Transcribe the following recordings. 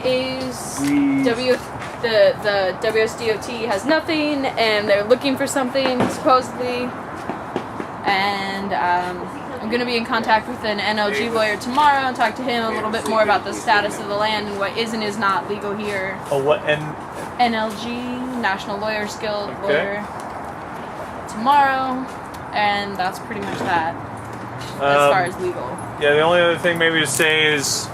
is the WSDOT has nothing, and they're looking for something supposedly. And I'm going to be in contact with an NLG lawyer tomorrow and talk to him a little bit more about the status of the land and what is and is not legal here. Oh, what? NLG, National Lawyers Guild lawyer, tomorrow, and that's pretty much that as far as legal. Yeah, the only other thing maybe to say is,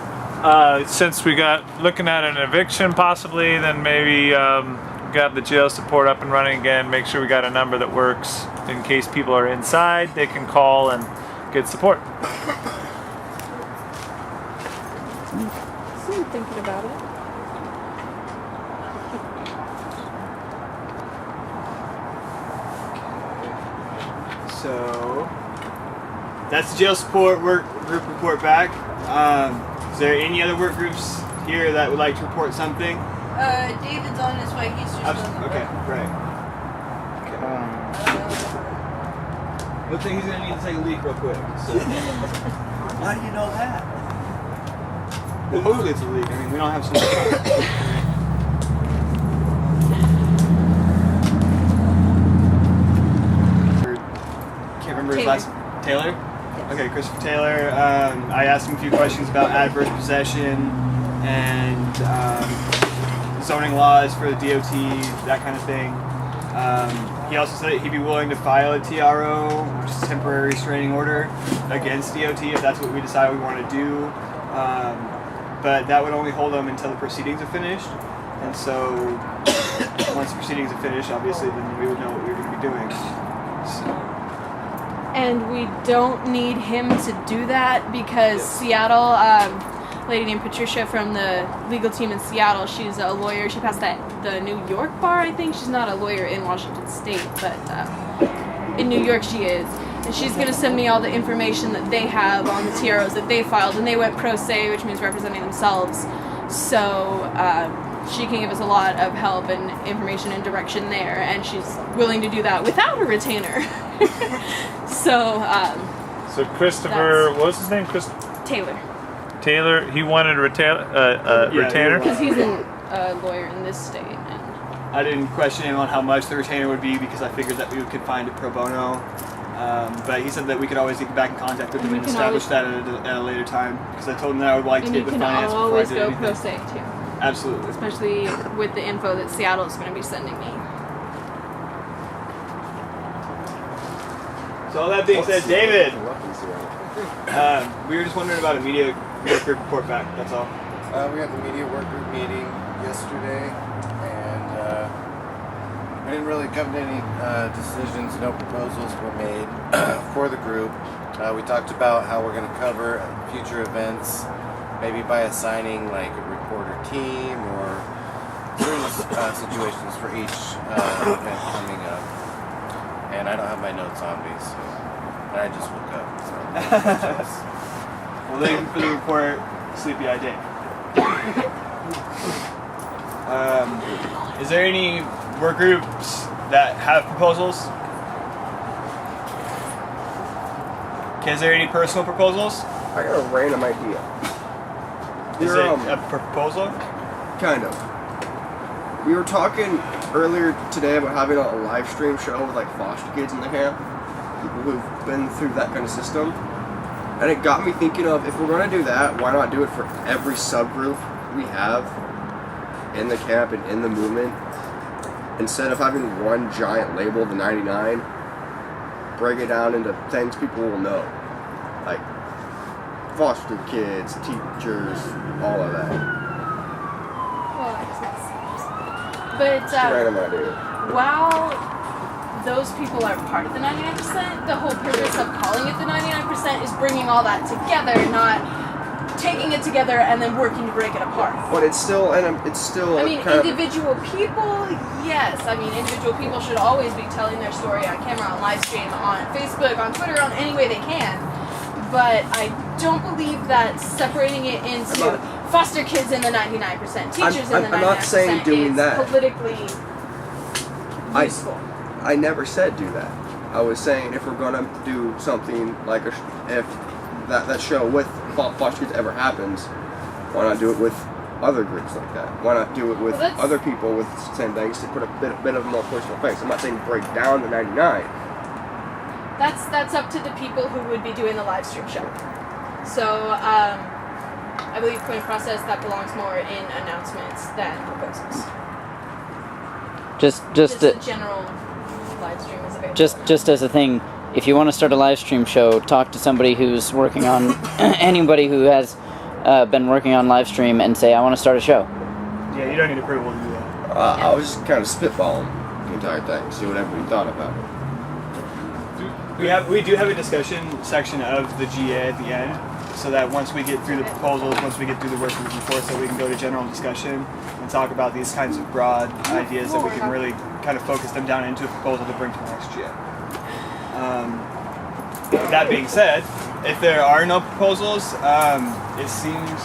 since we got looking at an eviction possibly, then maybe got the jail support up and running again. Make sure we got a number that works in case people are inside. They can call and get support. Still thinking about it. So that's the jail support work group report back. Is there any other work groups here that would like to report something? David's on his way. He's just on the Okay, road. right. Looks like he's gonna need to take a leak real quick. So. How do you know that? Well, hopefully it's a leak. I mean, we don't have so much time. Can't remember his last Taylor? Yes. Okay, Christopher Taylor. I asked him a few questions about adverse possession and zoning laws for the DOT, that kind of thing. He also said that he'd be willing to file a TRO, which is a temporary restraining order, against DOT if that's what we decide we want to do. But that would only hold him until the proceedings are finished. And so once the proceedings are finished, obviously, then we would know what we were going to be doing. So. And we don't need him to do that because Seattle, lady named Patricia from the legal team in Seattle, she's a lawyer. She passed the New York bar, I think. She's not a lawyer in Washington State, but in New York she is. And she's going to send me all the information that they have on the TROs that they filed. And they went pro se, which means representing themselves. So she can give us a lot of help and information and direction there. And she's willing to do that without a retainer. So Christopher, what was his name? Taylor, he wanted a retainer? Because he's a lawyer in this state. And I didn't question him on how much the retainer would be because I figured that we could find it pro bono. But he said that we could always get back in contact with him and establish that at a later time. Because I told him that I would like to get the finance before I did anything. And you can always go pro se too. Absolutely. Especially with the info that Seattle is going to be sending me. So all that being said, David, we were just wondering about a media work group report back, that's all. We had the media work group meeting yesterday, and we didn't really come to any decisions. No proposals were made for the group. We talked about how we're going to cover future events, maybe by assigning like a reporter team or certain situations for each event coming up. And I don't have my notes on me, so I just woke up. So. Well, thank you for the report, sleepy-eyed Dave. Is there any work groups that have proposals? Okay, is there any personal proposals? I got a random idea. Is it a proposal? Kind of. We were talking earlier today about having a live stream show with like foster kids in the camp, people who've been through that kind of system, and it got me thinking of, if we're going to do that, why not do it for every subgroup we have in the camp and in the movement? Instead of having one giant label, the 99, break it down into things people will know, like foster kids, teachers, all of that. But Random idea. while those people are part of the 99%, the whole purpose of calling it the 99% is bringing all that together, not taking it together and then working to break it apart. But it's still, I mean, individual people, yes. I mean, individual people should always be telling their story on camera, on live stream, on Facebook, on Twitter, on any way they can. But I don't believe that separating it into foster kids in the 99%, teachers in the 99% I'm not saying doing is that. politically useful. I never said do that. I was saying if we're gonna do something like if that show with foster kids ever happens, why not do it with other groups like that? Why not do it with Well, that's- other people with the same things to put a bit of a more personal face? I'm not saying break down the 99. That's up to the people who would be doing the live stream show. So I believe point of process that belongs more in announcements than proposals. Just a general live stream is available. just as a thing, if you want to start a live stream show, talk to somebody who's working on anybody who has been working on live stream and say, I want to start a show. Yeah, you don't need approval to do that. I was just kind of spitballing the entire thing, see what everybody thought about it. We do have a discussion section of the GA at the end, so that once we get through the proposals, once we get through the work group reports, that we can go to general discussion and talk about these kinds of broad ideas that we can really kind of focus them down into a proposal to bring to the next GA. That being said, if there are no proposals, it seems.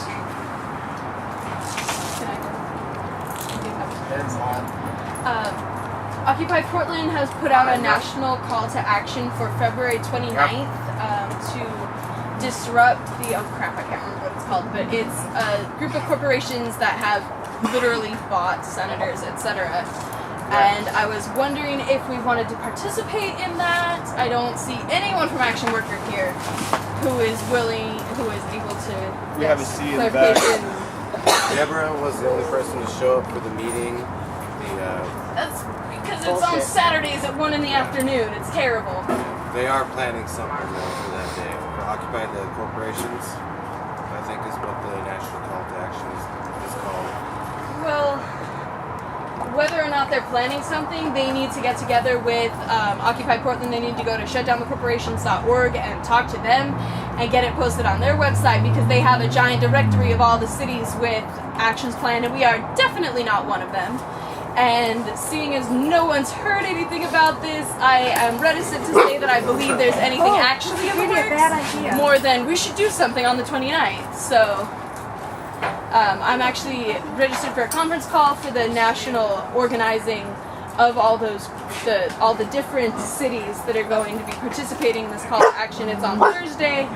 Occupy Portland has put out a national call to action for February 29th to disrupt the, oh crap, I can't remember what it's called, but it's a group of corporations that have literally bought senators, etc. And I was wondering if we wanted to participate in that. I don't see anyone from Action Work Group here who is willing, who is able to. We have a C in the back. Deborah was the only person to show up for the meeting. That's because it's on Saturdays at 1 in the afternoon. It's terrible. They are planning something though for that day. Occupy the corporations, I think is what the national call to action is called. Well, whether or not they're planning something, they need to get together with Occupy Portland. They need to go to shutdownthecorporations.org and talk to them and get it posted on their website, because they have a giant directory of all the cities with actions planned, and we are definitely not one of them. And seeing as no one's heard anything about this, I am reticent to say that I believe there's anything actually in the works, more than we should do something on the 29th. So I'm actually registered for a conference call for the national organizing of all the different cities that are going to be participating in this call to action. It's on Thursday.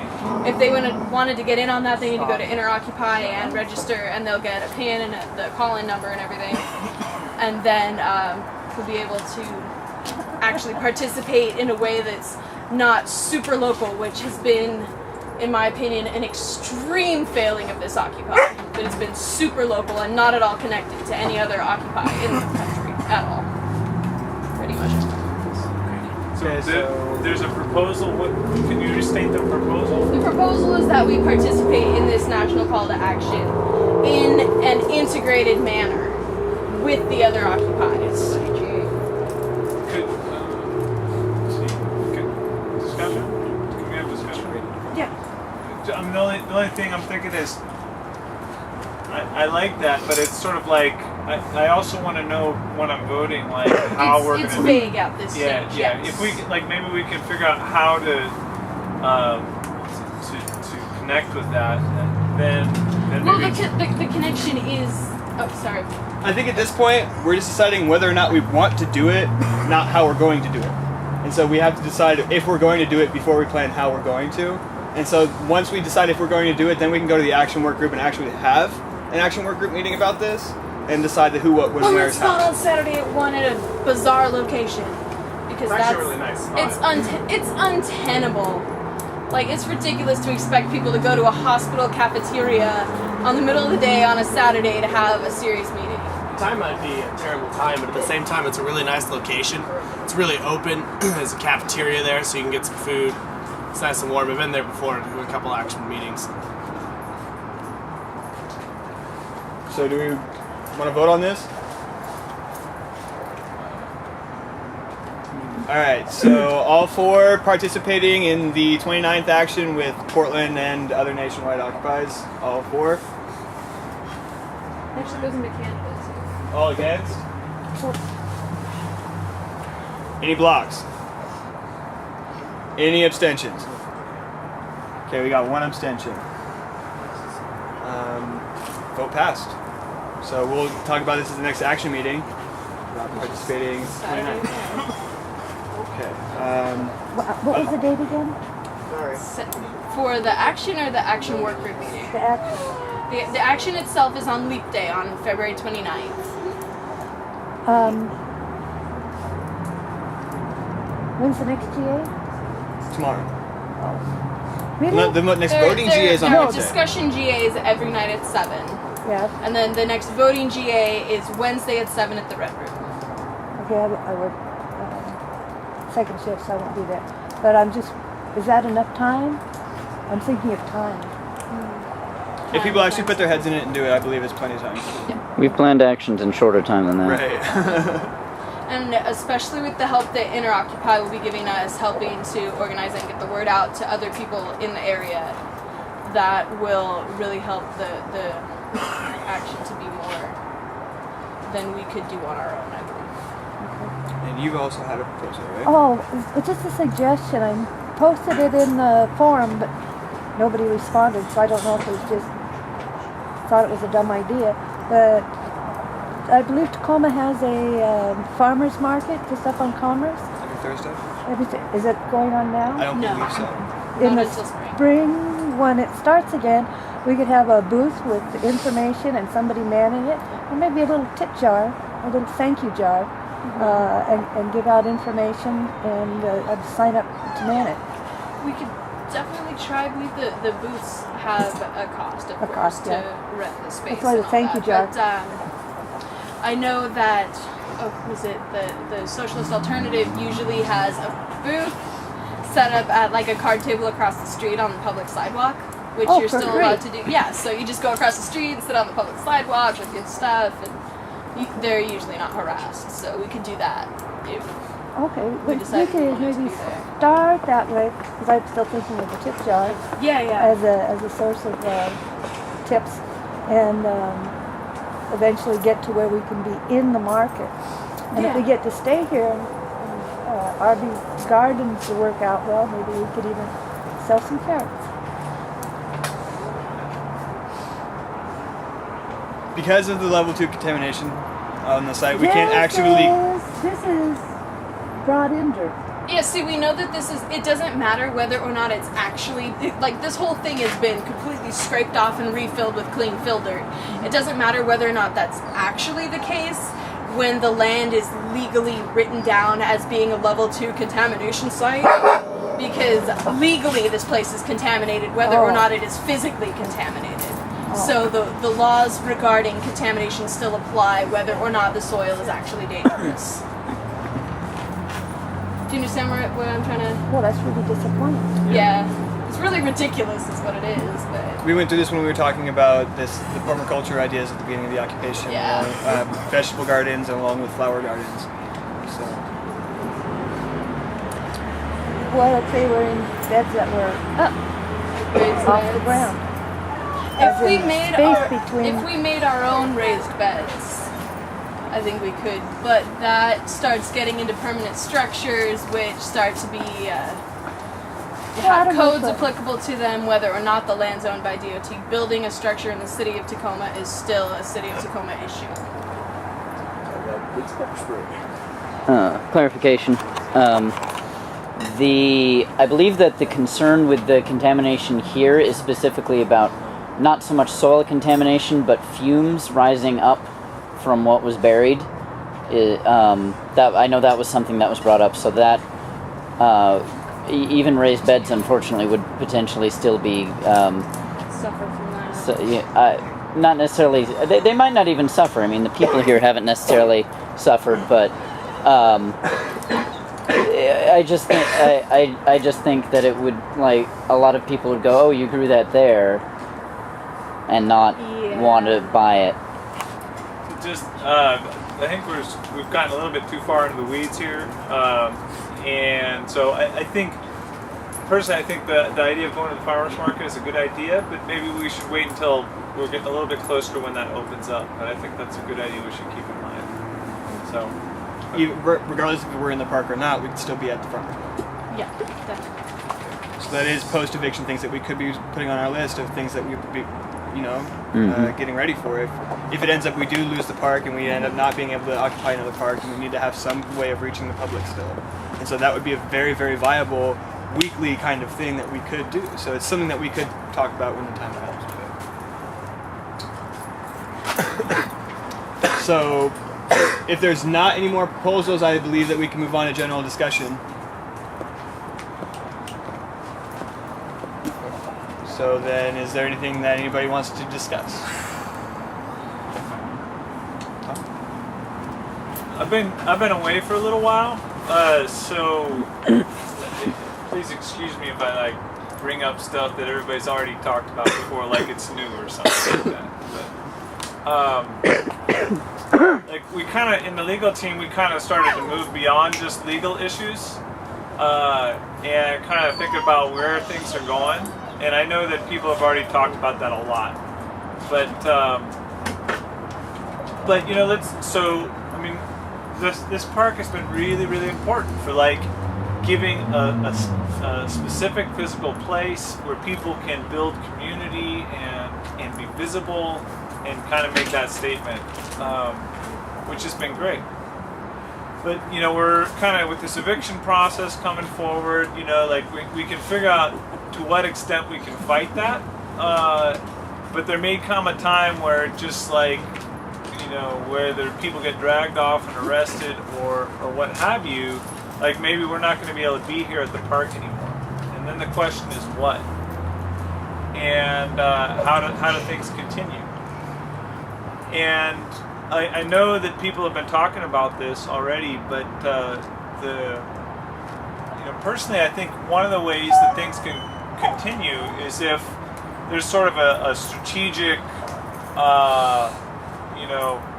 If they wanted to get in on that, they need to go to InterOccupy and register, and they'll get a PIN and the call-in number and everything. And then we'll be able to actually participate in a way that's not super local, which has been, in my opinion, an extreme failing of this Occupy. That it's been super local and not at all connected to any other Occupy in the country at all. Pretty much. So there's a proposal. What can you restate the proposal? The proposal is that we participate in this national call to action in an integrated manner with the other occupies. Could discussion? Can we have discussion? Yeah. I mean, the only thing I'm thinking is, I like that, but it's sort of like I also want to know when I'm voting, like how we're It's gonna. vague at this stage. Yeah. Yes. If we like, maybe we can figure out how to connect with that, then Well, maybe. the connection is. Oh, sorry. I think at this point, we're just deciding whether or not we want to do it, not how we're going to do it. And so we have to decide if we're going to do it before we plan how we're going to. And so once we decide if we're going to do it, then we can go to the action work group and actually have an action work group meeting about this and decide the who, what, when, where, It's how. not on Saturday at 1 at a bizarre location. Because that's really nice. It's untenable. Like, it's ridiculous to expect people to go to a hospital cafeteria on the middle of the day on a Saturday to have a serious meeting. Time might be a terrible time, but at the same time, it's a really nice location. It's really open. There's a cafeteria there, so you can get some food. It's nice and warm. I've been there before to do a couple action meetings. So do we want to vote on this? Alright, so all for participating in the 29th action with Portland and other nationwide occupies? All for? Actually goes into candidates. All against? Any blocks? Any abstentions? Okay, we got one abstention. Vote passed. So we'll talk about this at the next action meeting. Not participating. 29th. Okay. What was the date again? For the action or the action work group meeting? The action. The action itself is on Leap Day on February 29th. When's the next GA? Tomorrow. Really? The next voting GA is on There are Wednesday. discussion GAs every night at 7. Yeah. And then the next voting GA is Wednesday at 7 at the Red Room. Okay, I work second shift, so I won't be there. But I'm just, is that enough time? I'm thinking of time. If people actually put their heads in it and do it, I believe it's plenty of time. We've planned actions in shorter time than that. Right. And especially with the help that Interoccupy will be giving us, helping to organize and get the word out to other people in the area, that will really help the action to be more than we could do on our own, I believe. And you've also had a proposal, right? Oh, it's just a suggestion. I posted it in the forum, but nobody responded, so I don't know if it was just thought it was a dumb idea. But I believe Tacoma has a farmer's market just up on Commerce. Every Thursday? Is it going on now? I don't No. believe so. In Not the until spring. spring, when it starts again, we could have a booth with information and somebody manning it, or maybe a little tip jar, a little thank you jar, and give out information and I'd sign up to man it. We could definitely try. I believe the booths have a cost, of A course, cost, to yeah. rent the space. That's why the and all thank you jar. that. But I know that was it the Socialist Alternative usually has a booth set up at like a card table across the street on the public sidewalk, which Oh, you're for still free. allowed to do. Yeah, so you just go across the street and sit on the public sidewalk with your stuff, and they're usually not harassed. So we could do that if Okay, we but we decided we could wanted to maybe be there. start that way, because I'm still thinking of the tip jar Yeah. as a source of tips, and eventually get to where we can be in the market. And if we Yeah. get to stay here and RV gardens to work out well, maybe we could even sell some carrots. Because of the level 2 contamination on the site, we can't actually. This is broad injured. Yeah, see, we know that it doesn't matter whether or not it's actually, like, this whole thing has been completely scraped off and refilled with clean fill dirt. It doesn't matter whether or not that's actually the case when the land is legally written down as being a level 2 contamination site, because legally this place is contaminated whether or not it is physically contaminated. So the laws regarding contamination still apply whether or not the soil is actually dangerous. Do you understand what I'm trying to... Well, that's really disappointing. Yeah. It's really ridiculous is what it is, but... We went through this when we were talking about the permaculture ideas at the beginning of the occupation. Yeah. Vegetable gardens along with flower gardens. So. Well, if they were in beds that were up off the ground. If As we in made our own raised beds, I think we could, but that starts getting into permanent structures, which start to be have codes applicable to them, whether or not the land's owned by DOT. Building a structure in the city of Tacoma is still a city of Tacoma issue. Clarification. I believe that the concern with the contamination here is specifically about not so much soil contamination, but fumes rising up from what was buried. That I know that was something that was brought up, so that even raised beds, unfortunately, would potentially still be Suffer from that. so, not necessarily. They might not even suffer. I mean, the people here haven't necessarily suffered, but I just think I just think that it would, like, a lot of people would go, "Oh, you grew that there," and not want to buy it. Just, I think we've gotten a little bit too far into the weeds here, and so I think, personally, I think the idea of going to the farmers market is a good idea, but maybe we should wait until we're getting a little bit closer to when that opens up. But I think that's a good idea we should keep in mind. So, Regardless if we're in the park or not, we could still be at the farmers market. Yeah, definitely. So that is post-eviction things that we could be putting on our list of things that we would be, getting ready for. If it ends up we do lose the park and we end up not being able to occupy another park, and we need to have some way of reaching the public still. And so that would be a very, very viable weekly kind of thing that we could do. So it's something that we could talk about when the time comes. So, if there's not any more proposals, I believe that we can move on to general discussion. So then, is there anything that anybody wants to discuss? I've been away for a little while, so please excuse me if I like bring up stuff that everybody's already talked about before, like it's new or something like that. But like we kind of in the legal team, we kind of started to move beyond just legal issues and kind of think about where things are going. And I know that people have already talked about that a lot, but you know, this park has been really, really important for like giving a specific physical place where people can build community and be visible and kind of make that statement, which has been great. But you know, we're kind of with this eviction process coming forward, you know, like we can figure out to what extent we can fight that, but there may come a time where just like, you know, where people get dragged off and arrested or what have you, like maybe we're not going to be able to be here at the park anymore. And then the question is what? And how do things continue? And I know that people have been talking about this already, but personally, I think one of the ways that things can continue is if there's sort of a strategic,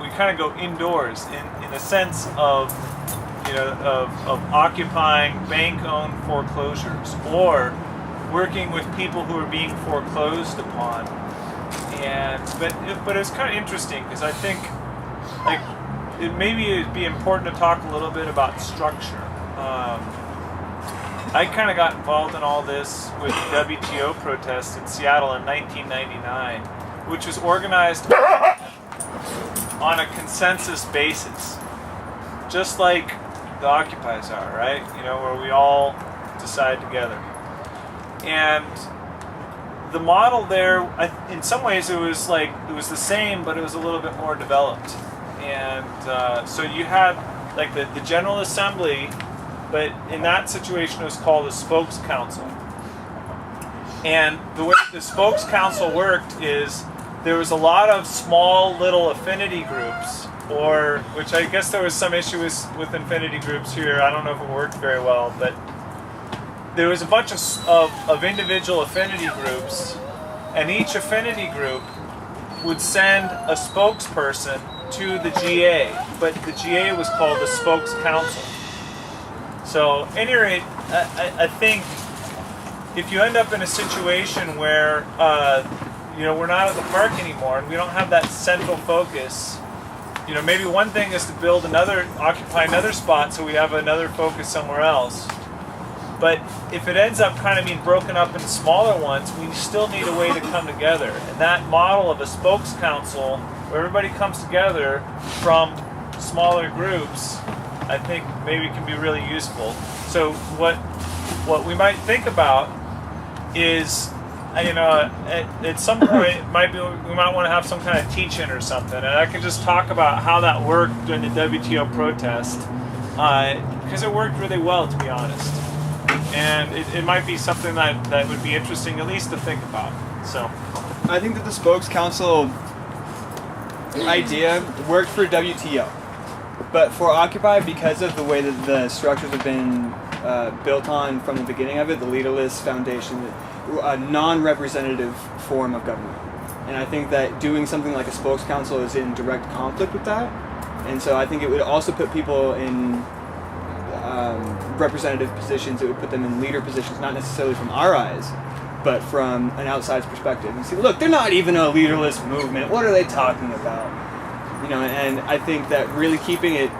we kind of go indoors in the sense of, of occupying bank-owned foreclosures or working with people who are being foreclosed upon. But it's kind of interesting because I think like it'd be important to talk a little bit about structure. I kind of got involved in all this with the WTO protest in Seattle in 1999, which was organized on a consensus basis, just like the Occupies are, right? You know, where we all decide together. And the model there, in some ways, it was the same, but it was a little bit more developed. And so you had like the General Assembly, but in that situation it was called a spokes council. And the way the spokes council worked is there was a lot of small little affinity groups, which I guess there was some issue with affinity groups here. I don't know if it worked very well, but there was a bunch of individual affinity groups, and each affinity group would send a spokesperson to the GA, but the GA was called the spokes council. So, at any rate, I think if you end up in a situation where we're not at the park anymore and we don't have that central focus, maybe one thing is to occupy another spot so we have another focus somewhere else. But if it ends up kind of being broken up into smaller ones, we still need a way to come together. And that model of a spokes council where everybody comes together from smaller groups, I think maybe can be really useful. So what we might think about is, at some point we might want to have some kind of teach-in or something, and I can just talk about how that worked during the WTO protest, because it worked really well, to be honest. And it might be something that would be interesting at least to think about. So I think that the spokes council idea worked for WTO, but for Occupy, because of the way that the structures have been built on from the beginning of it, the leaderless foundation, a non-representative form of government. And I think that doing something like a spokes council is in direct conflict with that. And so I think it would also put people in representative positions. It would put them in leader positions, not necessarily from our eyes, but from an outside perspective. And see, look, they're not even a leaderless movement. What are they talking about? And I think that really keeping it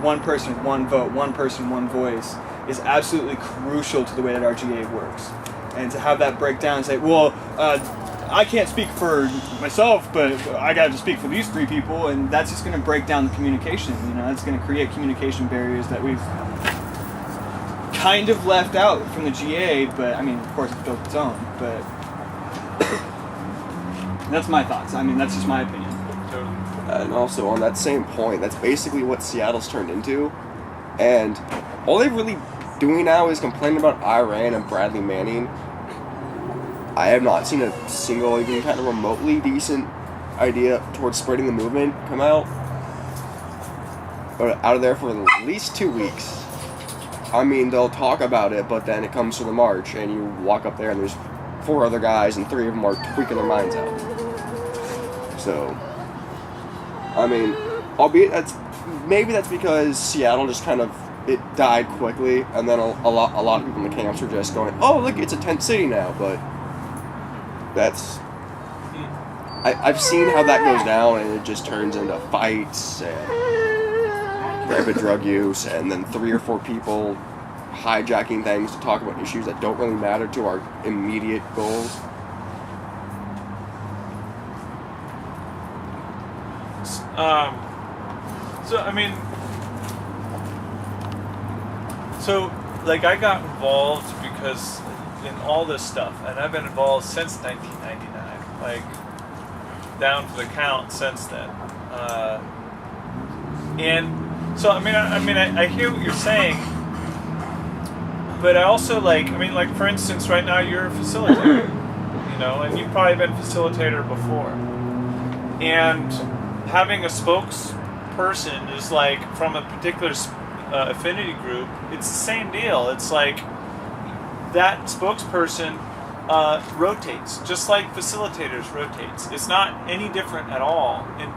one person, one vote, one person, one voice is absolutely crucial to the way that our GA works. And to have that breakdown and say, well, I can't speak for myself, but I got to speak for these three people, and that's just going to break down the communication. That's going to create communication barriers that we've kind of left out from the GA, but I mean, of course, it's built its own. But that's my thoughts. I mean, that's just my opinion. Totally. And also on that same point, that's basically what Seattle's turned into. And all they're really doing now is complaining about Iran and Bradley Manning. I have not seen a single, even kind of remotely decent idea towards spreading the movement come out. But out of there for at least 2 weeks. I mean, they'll talk about it, but then it comes to the march, and you walk up there, and there's 4 other guys, and 3 of them are tweaking their minds out. So, I mean, albeit maybe that's because Seattle just kind of, it died quickly, and then a lot of people in the camps are just going, oh, look, it's a tent city now, but that's, I've seen how that goes down, and it just turns into fights and rampant drug use, and then 3 or 4 people hijacking things to talk about issues that don't really matter to our immediate goals. So I mean, like I got involved because in all this stuff, and I've been involved since 1999, like down to the count since then. And so I mean I hear what you're saying, but I also like for instance, right now you're a facilitator, you know, and you've probably been a facilitator before, and having a spokesperson is like from a particular affinity group. It's the same deal. It's like that spokesperson rotates, just like facilitators rotates. It's not any different at all. And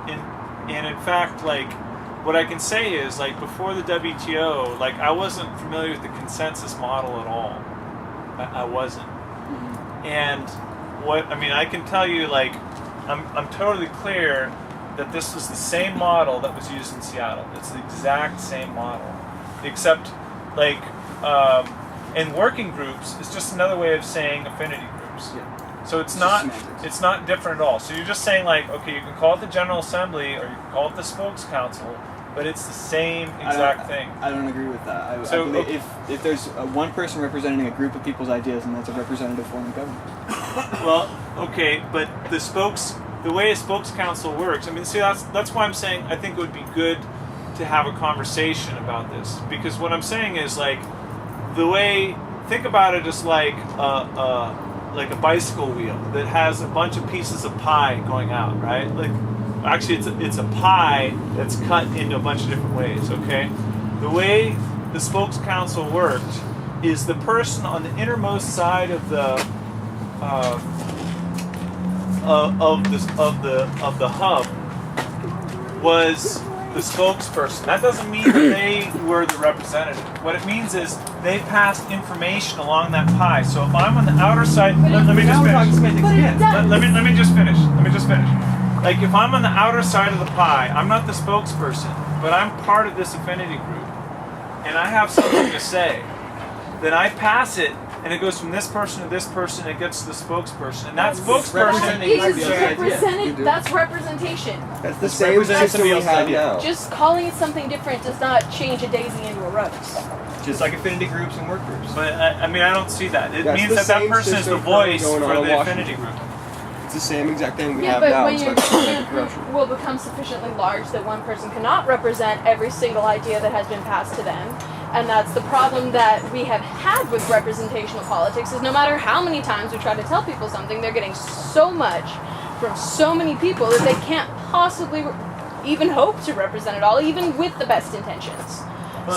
in fact, like what I can say is like before the WTO, like I wasn't familiar with the consensus model at all. I wasn't. And I can tell you, like I'm totally clear that this was the same model that was used in Seattle. It's the exact same model, except like in working groups, it's just another way of saying affinity groups. Yeah. So it's not different at all. So you're just saying like, okay, you can call it the General Assembly or you can call it the Spokes Council, but it's the same exact thing. I don't agree with that. I So, believe if there's one person representing a group of people's ideas, then that's a representative form of government. Well, okay, but the way a spokes council works, I mean, see, that's why I'm saying I think it would be good to have a conversation about this, because what I'm saying is like think about it as like a bicycle wheel that has a bunch of pieces of pie going out, right? Like actually it's a pie that's cut into a bunch of different ways. Okay, the way the spokes council worked is the person on the innermost side of the hub was the spokesperson. That doesn't mean that they were the representative. What it means is they passed information along that pie. So if I'm on the outer side, let me just finish. Like if I'm on the outer side of the pie, I'm not the spokesperson, but I'm part of this affinity group, and I have something to say. Then I pass it, and it goes from this person to this person, and it gets to the spokesperson. And that spokesperson That's representation. That's the same system we have now. Just calling it something different does not change a daisy into a rose. Just like affinity groups and work groups. But I don't see that. It That's means the that same person is the system voice going for on in the Washington. affinity group. It's the same exact thing we Yeah, have but now. when It's your like camp corruption. will become sufficiently large that one person cannot represent every single idea that has been passed to them. And that's the problem that we have had with representational politics, is no matter how many times we try to tell people something, they're getting so much from so many people that they can't possibly even hope to represent it all, even with the best intentions.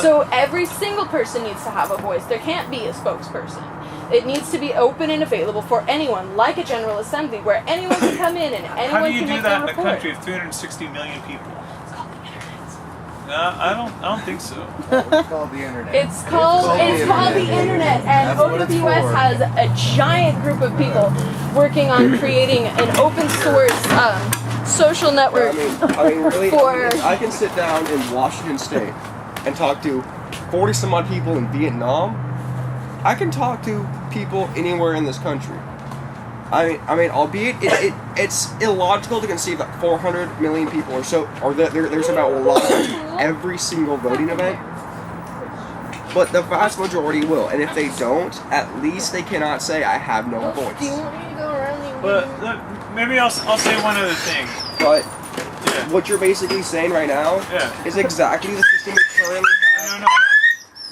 So every single person needs to have a voice. There can't be a spokesperson. It needs to be open and available for anyone, like a General Assembly, where anyone can come in and anyone How do you can do make that their in a report. country of 360 million people? It's called the internet. No, I don't think so. It's called the internet. It's called the internet, and That's what it's OWS for. has a giant group of people working on creating an open source social network I mean, really, for. I can sit down in Washington State and talk to 40 some odd people in Vietnam. I can talk to people anywhere in this country. I mean, albeit it's illogical to conceive that 400 million people or so, or that there's about one to every single voting event. But the vast majority will, and if they don't, at least they cannot say I have no Do you voice. want me to go around the But maybe I'll say one other thing. But Yeah. What you're basically saying right now Yeah. is exactly the system we currently have. No.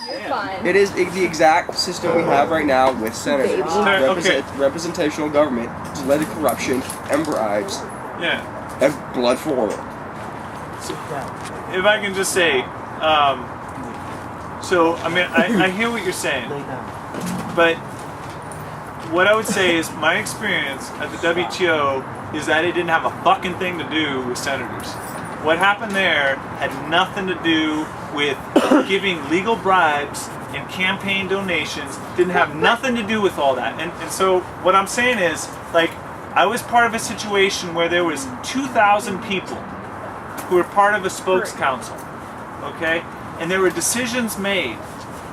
You're fine. It is the exact system we have right now with senators. Okay. Representational government has led to corruption and bribes Yeah. and blood for oil. If I can just say, so I mean, I hear what you're saying, but what I would say is my experience at the WTO is that it didn't have a fucking thing to do with senators. What happened there had nothing to do with giving legal bribes and campaign donations. Didn't have nothing to do with all that. And so what I'm saying is, like, I was part of a situation where there was 2,000 people who were part of a spokes council, okay? And there were decisions made.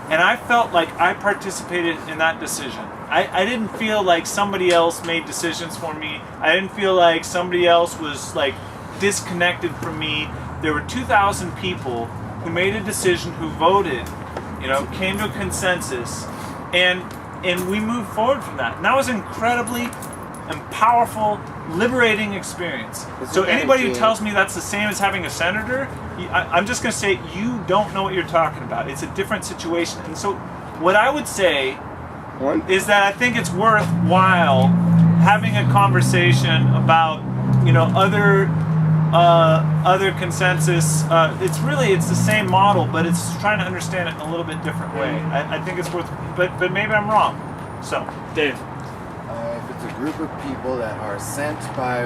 And I felt like I participated in that decision. I didn't feel like somebody else made decisions for me. I didn't feel like somebody else was like disconnected from me. There were 2,000 people who made a decision, who voted, you know, came to a consensus, and we moved forward from that. And that was incredibly and powerful, liberating experience. So anybody who tells me that's the same as having a senator, I'm just going to say you don't know what you're talking about. It's a different situation. And so what I would say is that I think it's worthwhile having a conversation about, you know, other consensus. It's the same model, but it's trying to understand it in a little bit different way. I think it's worth, but maybe I'm wrong. So, Dave. If it's a group of people that are sent by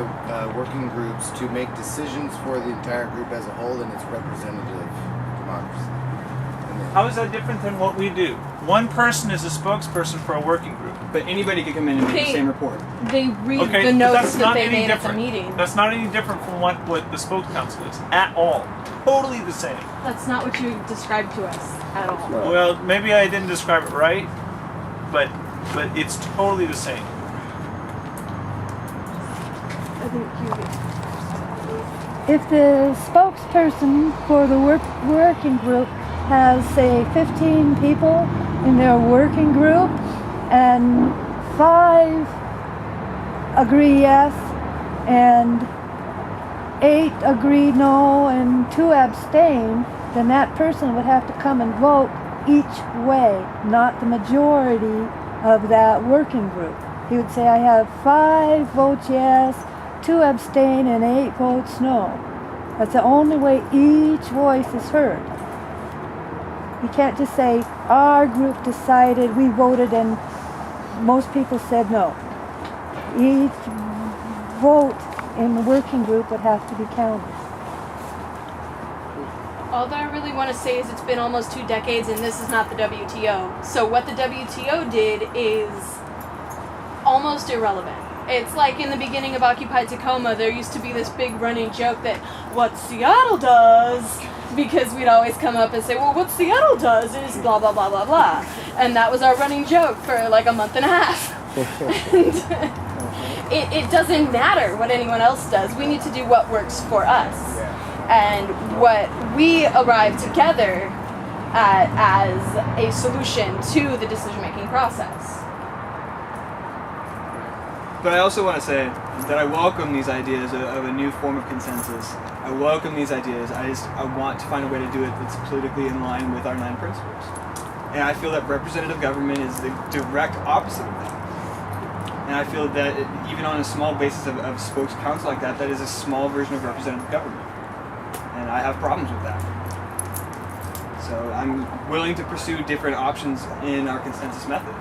working groups to make decisions for the entire group as a whole, then it's representative democracy. How is that different than what we do? One person is a spokesperson for a working group. But anybody could come in and make the same report. They read Okay, the but notes that's that not they any made at the different. meeting. That's not any different from what the spokes council is at all. Totally the same. That's not what you described to us at all. Well, maybe I didn't describe it right, but it's totally the same. I think If the spokesperson for the working group has, say, 15 people in their working group, and 5 agree yes, and 8 agree no, and 2 abstain, then that person would have to come and vote each way, not the majority of that working group. He would say, I have 5 votes yes, 2 abstain, and 8 votes no. That's the only way each voice is heard. You can't just say, our group decided, we voted, and most people said no. Each vote in the working group would have to be counted. all that I really want to say is it's been almost 2 decades and this is not the WTO. So what the WTO did is almost irrelevant. It's like in the beginning of Occupy Tacoma, there used to be this big running joke that what Seattle does, because we'd always come up and say, well, what Seattle does is blah, blah, blah, blah, blah. And that was our running joke for like a month and a half. And it doesn't matter what anyone else does. We need to do what works for us. And what we arrive together at as a solution to the decision-making process. But I also want to say that I welcome these ideas of a new form of consensus. I welcome these ideas. I want to find a way to do it that's politically in line with our 9 principles. And I feel that representative government is the direct opposite of that. And I feel that even on a small basis of spokes council like that, that is a small version of representative government. And I have problems with that. So I'm willing to pursue different options in our consensus method,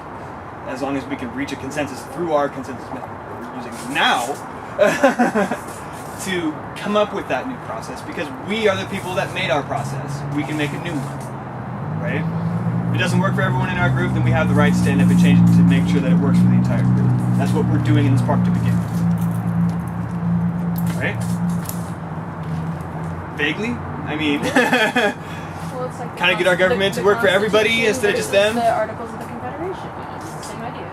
as long as we can reach a consensus through our consensus method that we're using now to come up with that new process, because we are the people that made our process. We can make a new one, right? If it doesn't work for everyone in our group, then we have the right to stand up and change it to make sure that it works for the entire group. That's what we're doing in this park to begin with. Right? Vaguely? I mean, Well, it's like kind of get our government to work for everybody instead of just them. The Articles of the Confederation. It's the same idea.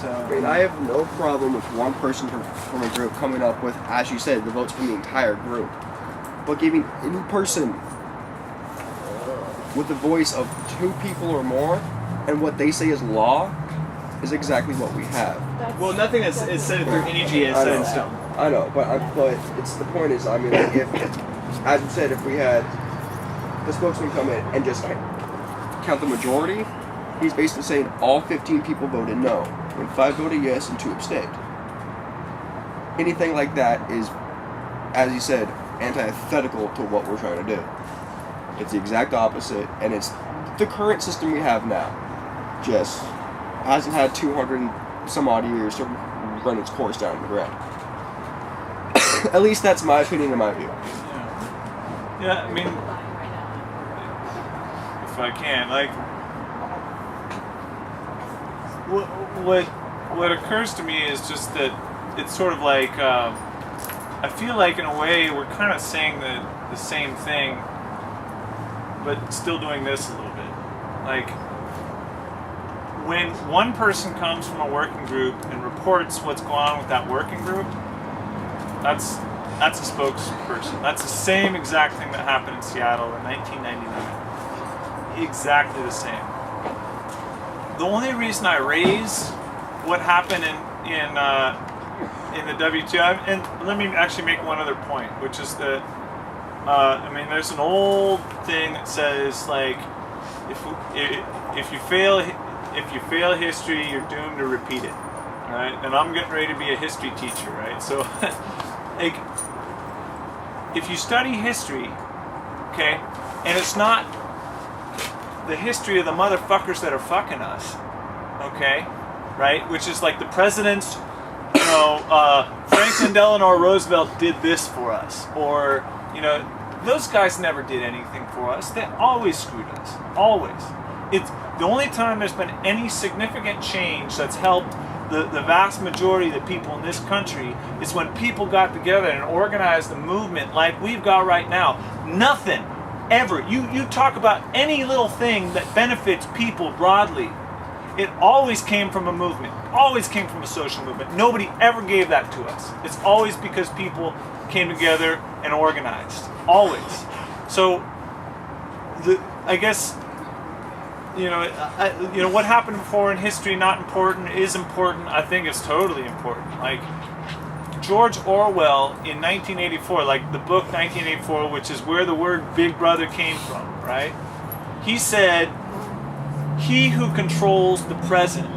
So, I mean, I have no problem with one person from a group coming up with, as you said, the votes from the entire group. But giving any person with the voice of 2 people or more, and what they say is law, is exactly what we have. well, nothing is said through energy is set in stone. I know, but it's the point is, I mean, like if, as you said, if we had the spokesman come in and just count the majority, he's basically saying all 15 people voted no, when 5 voted yes and 2 abstained. Anything like that is, as you said, antithetical to what we're trying to do. It's the exact opposite, and it's the current system we have now. Just hasn't had 200 and some odd years to run its course down the ground. At least that's my opinion and my view. Yeah, I mean, if I can, like, what occurs to me is just that it's sort of like, I feel like in a way we're kind of saying the same thing, but still doing this a little bit. Like, when one person comes from a working group and reports what's going on with that working group, that's a spokesperson. That's the same exact thing that happened in Seattle in 1999. Exactly the same. The only reason I raise what happened in the WTO, and let me actually make one other point, which is that I mean, there's an old thing that says, like, if you fail history, you're doomed to repeat it, right? And I'm getting ready to be a history teacher, right? So, like, if you study history, okay, and it's not the history of the motherfuckers that are fucking us, okay, right? Which is like the presidents, you know, Franklin Delano Roosevelt did this for us, or, you know, those guys never did anything for us. They always screwed us, always. It's the only time there's been any significant change that's helped the vast majority of the people in this country is when people got together and organized a movement like we've got right now. Nothing ever. You talk about any little thing that benefits people broadly, it always came from a movement, always came from a social movement. Nobody ever gave that to us. It's always because people came together and organized, always. So, I guess, you know, what happened before in history, not important, is important. I think it's totally important. Like, George Orwell in 1984, like the book 1984, which is where the word Big Brother came from, right? He said, he who controls the present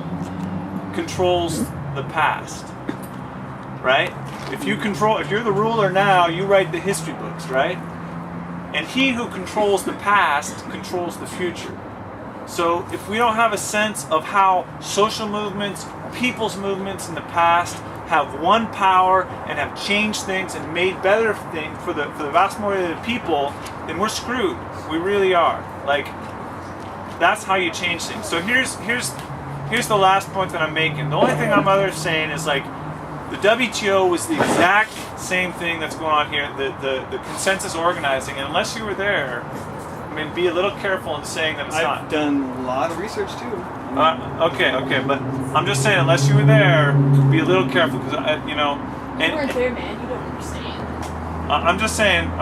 controls the past, right? If you're the ruler now, you write the history books, right? And he who controls the past controls the future. So if we don't have a sense of how social movements, people's movements in the past have won power and have changed things and made better things for the vast majority of the people, then we're screwed. We really are. Like, that's how you change things. So here's the last point that I'm making. The only thing I'm other saying is, like, the WTO was the exact same thing that's going on here, the consensus organizing, and unless you were there, I mean, be a little careful in saying that it's not. I've done a lot of research too. Okay, but I'm just saying, unless you were there, be a little careful, because you know. You weren't there, man. You don't understand. I'm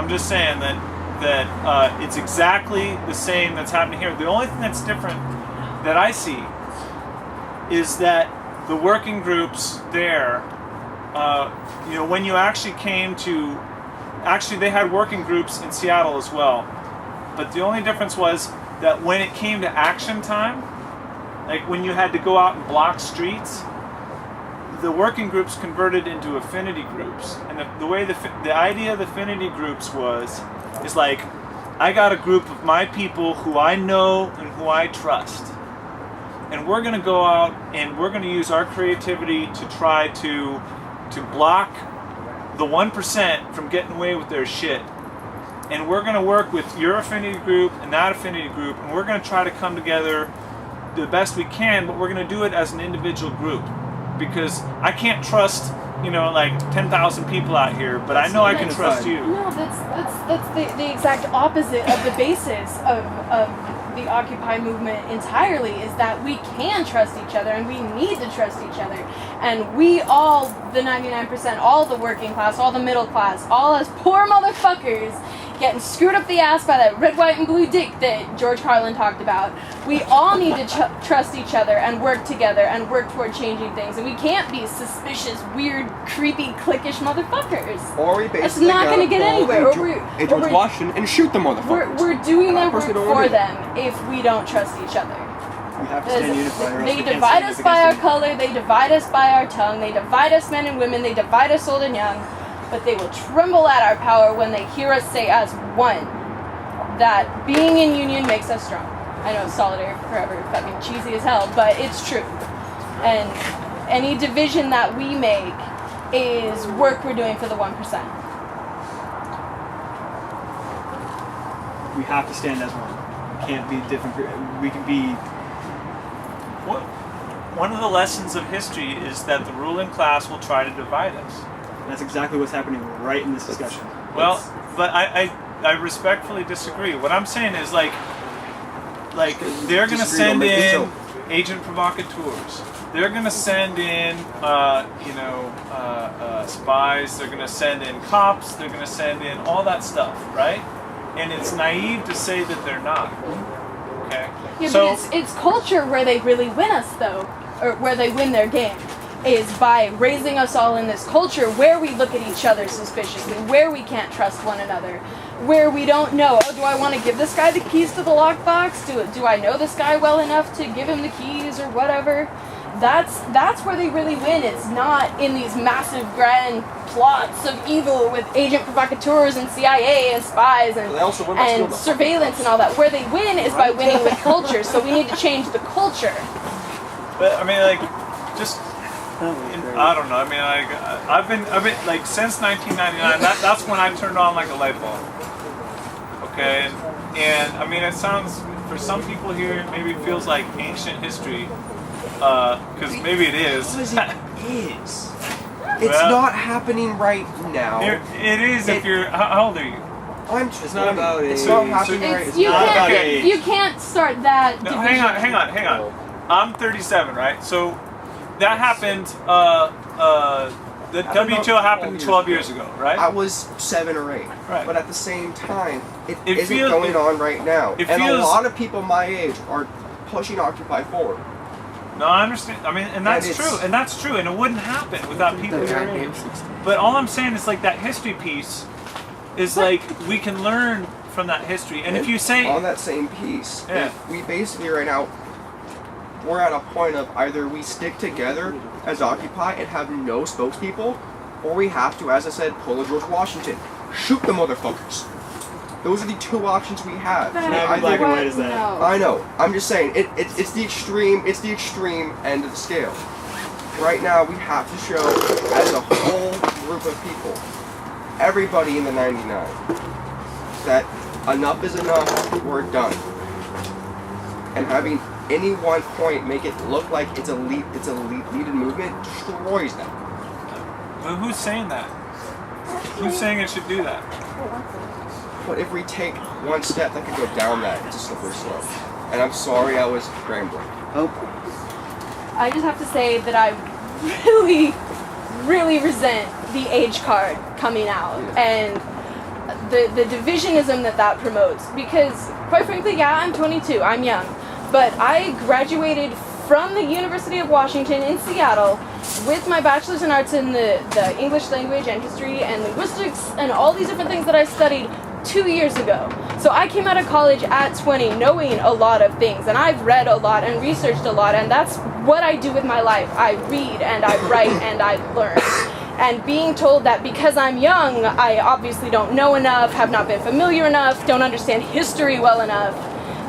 just saying that it's exactly the same that's happening here. The only thing that's different that I see is that the working groups there, you know, when you actually came to, they had working groups in Seattle as well, but the only difference was that when it came to action time, like when you had to go out and block streets, the working groups converted into affinity groups. And the way the idea of the affinity groups is like, I got a group of my people who I know and who I trust, and we're going to go out and we're going to use our creativity to try to block the 1% from getting away with their shit. And we're going to work with your affinity group and that affinity group, and we're going to try to come together the best we can, but we're going to do it as an individual group, because I can't trust, you know, like 10,000 people out here, but I know I can trust you. No, that's the exact opposite of the basis of the Occupy movement entirely is that we can trust each other and we need to trust each other. And we all, the 99%, all the working class, all the middle class, all us poor motherfuckers getting screwed up the ass by that red, white, and blue dick that George Carlin talked about. We all need to trust each other and work together and work toward changing things. And we can't be suspicious, weird, creepy, cliquish motherfuckers. Or we basically That's not going to get anywhere. George Washington and shoot the motherfuckers. We're doing their work personally don't for want them if we don't trust each other. We have to stand unified or else They we can't divide stand us up by our against them. color, they divide us by our tongue, they divide us men and women, they divide us old and young, but they will tremble at our power when they hear us say as one that being in union makes us strong. I know solidarity forever fucking cheesy as hell, but it's true. And any division that we make is work we're doing for the 1%. We have to stand as one. We can't be different. We can be. One of the lessons of history is that the ruling class will try to divide us. That's exactly what's happening right in this discussion. Well, but I respectfully disagree. What I'm saying is like they're going to send in agent provocateurs. They're going to send in spies. They're going to send in cops. They're going to send in all that stuff, right? And it's naive to say that they're not. Okay. Yeah, so but it's culture where they really win us, though, or where they win their game, is by raising us all in this culture where we look at each other suspiciously, where we can't trust one another, where we don't know, oh, do I want to give this guy the keys to the lockbox? Do I know this guy well enough to give him the keys or whatever? That's where they really win. It's not in these massive grand plots of evil with agent provocateurs and CIA and spies and surveillance and all that. Where they win is by winning with culture. So we need to change the culture. But I mean, like, just I don't know. I mean, like, I've been like since 1999. That's when I turned on like a light bulb. Okay, and I mean, it sounds for some people here maybe it feels like ancient history, because maybe it is. Because it is. It's not happening right now. It is if you're. How old are you? It's not about age. It's not happening right now. You can't start that. No, division. hang on. I'm 37, right? So that happened. The WTO happened 12 years ago, right? I was 7 or 8. Right. But at the same time, it It isn't feels- going on right now. it And a feels- lot of people my age are pushing Occupy forward. No, I understand. I mean, and that's true, and it wouldn't happen without people your age. But all I'm saying is like that history piece is like we can learn from that history, and if you say on that same piece, Yeah. we basically right now we're at a point of either we stick together as Occupy and have no spokespeople, or we have to, as I said, pull a George Washington, shoot the motherfuckers. Those are the two options we have. Not as black and white as that. No. I know. I'm just saying it's the extreme. It's the extreme end of the scale. Right now, we have to show as a whole group of people, everybody in the 99, that enough is enough. We're done. And having any one point make it look like it's a leaded movement destroys that. well, who's saying that? Who's saying it should do that? But if we take one step that could go down that, it's a slippery slope. And I'm sorry I was rambling. I just have to say that I really, really resent the age card coming out and the divisionism that promotes. Because, quite frankly, yeah, I'm 22, I'm young. But I graduated from the University of Washington in Seattle with my bachelor's in arts in the English language and history and linguistics and all these different things that I studied 2 years ago. So I came out of college at 20 knowing a lot of things, and I've read a lot and researched a lot, and that's what I do with my life. I read and I write and I learn. And being told that because I'm young, I obviously don't know enough, have not been familiar enough, don't understand history well enough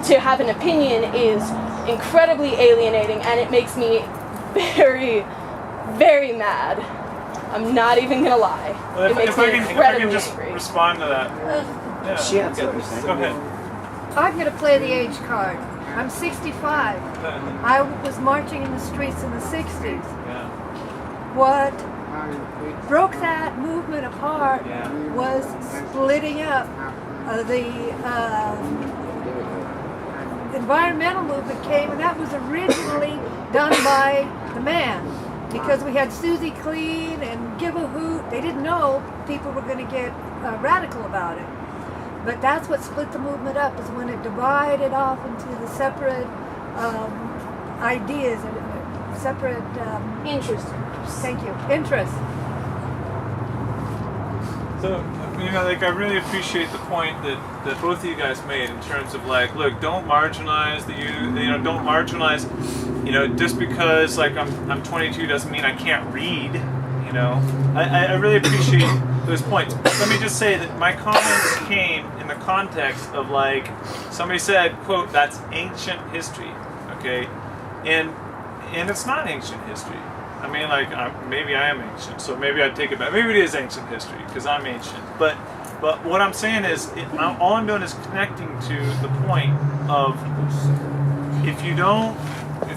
to have an opinion is incredibly alienating, and it makes me very, very mad. I'm not even gonna lie. Well, It makes if I me can incredibly just angry. respond to that. Yeah. Go ahead. I'm going to play the age card. I'm 65. I was marching in the streets in the 60s. Yeah. What broke that movement apart was splitting up environmental movement came, and that was originally done by the man. Because we had Susie Clean and Give a Hoot. They didn't know people were going to get radical about it. But that's what split the movement up, is when it divided off into the separate ideas and separate Interests. Thank you. Interests. So, like, I really appreciate the point that both of you guys made in terms of, like, look, don't marginalize the youth, don't marginalize, just because, like, I'm 22 doesn't mean I can't read, I really appreciate those points. Let me just say that my comments came in the context of, like, somebody said, quote, that's ancient history, okay? And it's not ancient history. I mean, like, maybe I am ancient, so maybe I'd take it back. Maybe it is ancient history, because I'm ancient. But what I'm saying is, all I'm doing is connecting to the point of, if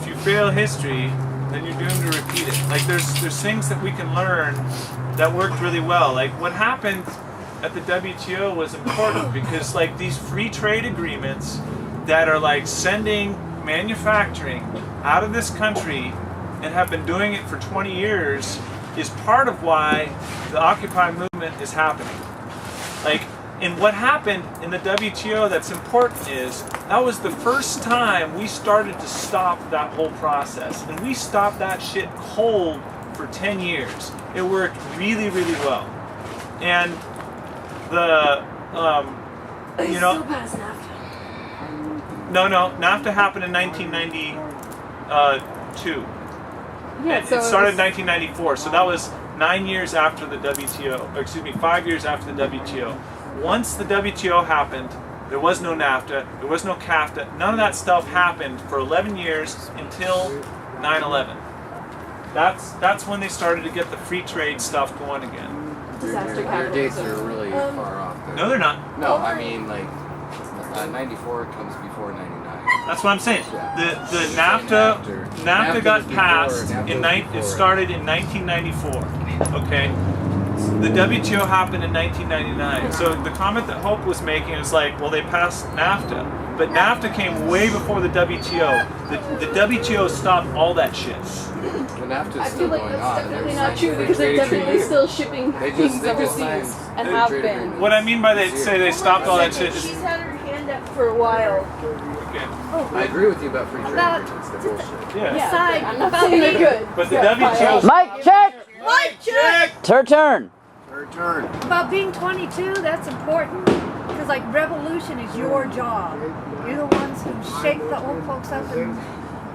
you fail history, then you're doomed to repeat it. Like, there's things that we can learn that worked really well. Like, what happened at the WTO was important, because, like, these free trade agreements that are, like, sending manufacturing out of this country and have been doing it for 20 years is part of why the Occupy movement is happening. Like, and what happened in the WTO that's important is, that was the first time we started to stop that whole process. And we stopped that shit cold for 10 years. It worked really, really well. And the, Still past NAFTA. No, NAFTA happened in 1992. Yeah, And so it started in 1994, so that was 9 years after the WTO, or excuse me, 5 years after the WTO. Once the WTO happened, there was no NAFTA, there was no CAFTA, none of that stuff happened for 11 years until 9/11. That's when they started to get the free trade stuff going again. Disaster Your dates capitalism. are really far off. No, they're not. No, I mean, like, 94 comes before 99. That's what I'm saying. The NAFTA got passed it started in 1994. Okay. The WTO happened in 1999. So the comment that Hope was making is like, well, they passed NAFTA, but NAFTA came way before the WTO. The WTO stopped all that shit. The NAFTA I is feel still like going that's on. definitely not true, because they're definitely still shipping things overseas and have been. What I mean by they say they stopped all that shit is. She's had her hand up for a while. Okay. I agree with you about free trade agreements. They're bullshit. Yeah. Aside, I'm not saying they're good. But the WTO. Mic check! Mic check! It's her turn. Her turn. About being 22, that's important. Because, like, revolution is your job. You're the ones who shake the old folks up and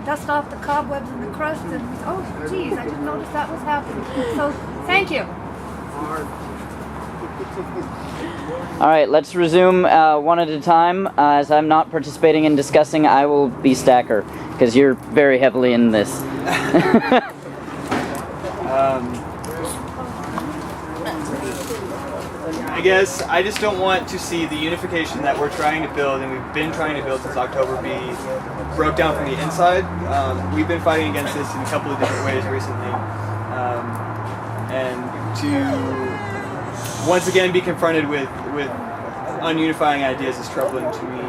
dust off the cobwebs and the crust and, oh, geez, I didn't notice that was happening. So, thank you. All right, let's resume one at a time. As I'm not participating in discussing, I will be stacker, because you're very heavily in this. I guess I just don't want to see the unification that we're trying to build, and we've been trying to build since October, be broke down from the inside. We've been fighting against this in a couple of different ways recently, and to once again be confronted with ununifying ideas is troubling to me.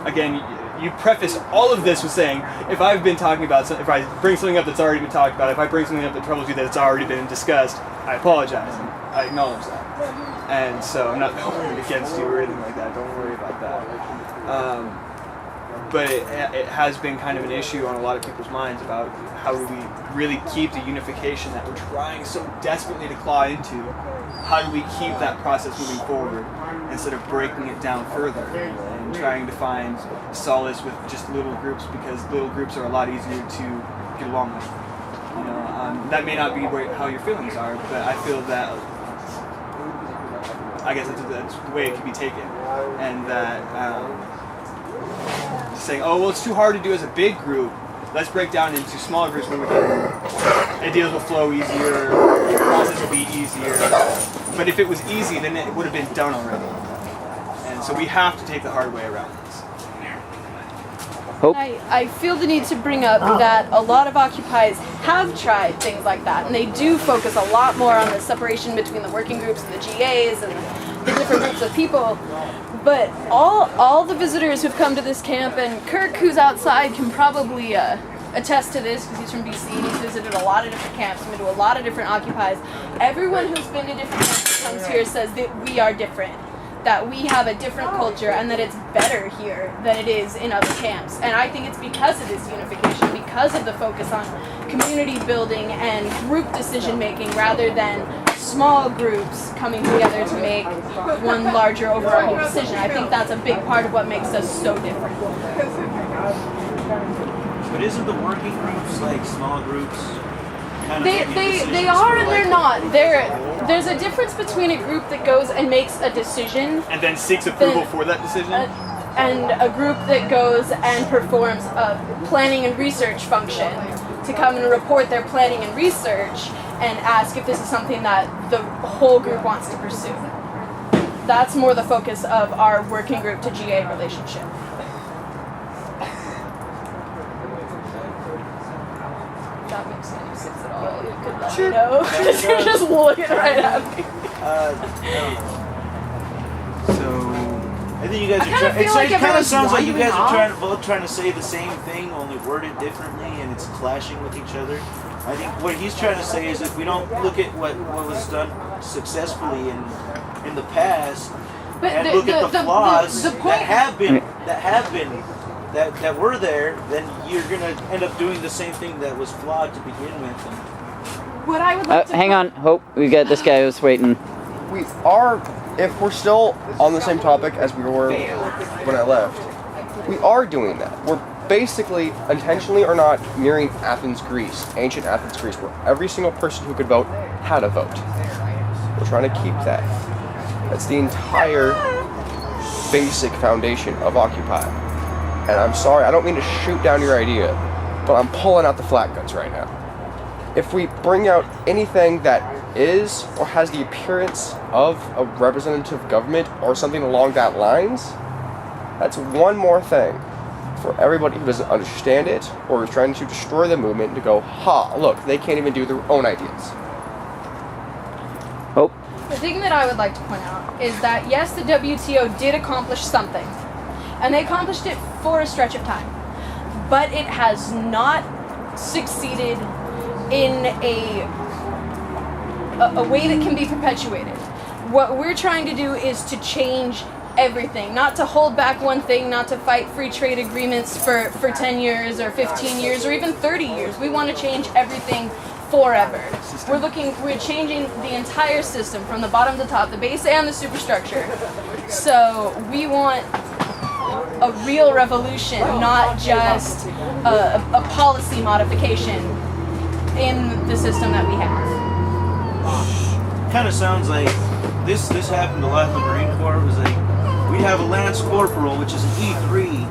Again, you preface all of this with saying, if I've been talking about, if I bring something up that's already been talked about, if I bring something up that troubles you that's already been discussed, I apologize. I acknowledge that. And so I'm not holding it against you or anything like that. Don't worry about that. But it has been kind of an issue on a lot of people's minds about how do we really keep the unification that we're trying so desperately to claw into. How do we keep that process moving forward instead of breaking it down further and trying to find solace with just little groups, because little groups are a lot easier to get along with. You know, that may not be how your feelings are, but I feel that I guess that's the way it can be taken, and that saying, oh well, it's too hard to do as a big group. Let's break down into small groups where we can, ideas will flow easier, the process will be easier. But if it was easy, then it would have been done already. And so we have to take the hard way around this. Hope. I feel the need to bring up that a lot of occupies have tried things like that, and they do focus a lot more on the separation between the working groups and the GAs and the different groups of people. But all the visitors who've come to this camp, and Kirk, who's outside, can probably attest to this because he's from BC and he's visited a lot of different camps, been to a lot of different occupies. Everyone who's been to different camps that comes here says that we are different, that we have a different culture, and that it's better here than it is in other camps. And I think it's because of this unification, because of the focus on community building and group decision making rather than small groups coming together to make one larger overall decision. I think that's a big part of what makes us so different. But isn't the working groups like small groups? Kind of They are and they're not. There's a difference between a group that goes and makes a decision And then seeks approval for that decision? and a group that goes and performs a planning and research function to come and report their planning and research and ask if this is something that the whole group wants to pursue. That's more the focus of our working group to GA relationship. If that makes any sense at all, you could let me know. Because you're just looking right at me. I think you guys I kinda feel like it kind of everyone's sounds like you guys are wandering both trying to say the same thing, only worded differently, and it's clashing with each other. I think what he's trying to say is if we don't look at what was done successfully in the past, But and look at the flaws the point that were there, then you're gonna end up doing the same thing that was flawed to begin with. And what I would like to Hang on, Hope. We got this guy who's waiting. We are, if we're still on the same topic as we were when I left, we are doing that. We're basically, intentionally or not, mirroring Athens, Greece, ancient Athens, Greece, where every single person who could vote had a vote. We're trying to keep that. That's the entire basic foundation of Occupy. And I'm sorry, I don't mean to shoot down your idea, but I'm pulling out the flat guns right now. If we bring out anything that is or has the appearance of a representative government or something along that lines, that's one more thing for everybody who doesn't understand it or is trying to destroy the movement to go, ha, look, they can't even do their own ideas. Hope. The thing that I would like to point out is that yes, the WTO did accomplish something, and they accomplished it for a stretch of time, but it has not succeeded in a way that can be perpetuated. What we're trying to do is to change everything, not to hold back one thing, not to fight free trade agreements for 10 years or 15 years or even 30 years. We want to change everything forever. We're changing the entire system from the bottom to top, the base and the superstructure. So we want a real revolution, not just a policy modification in the system that we have. kind of sounds like this happened a lot in the Marine Corps. It was like we'd have a lance corporal, which is an E3,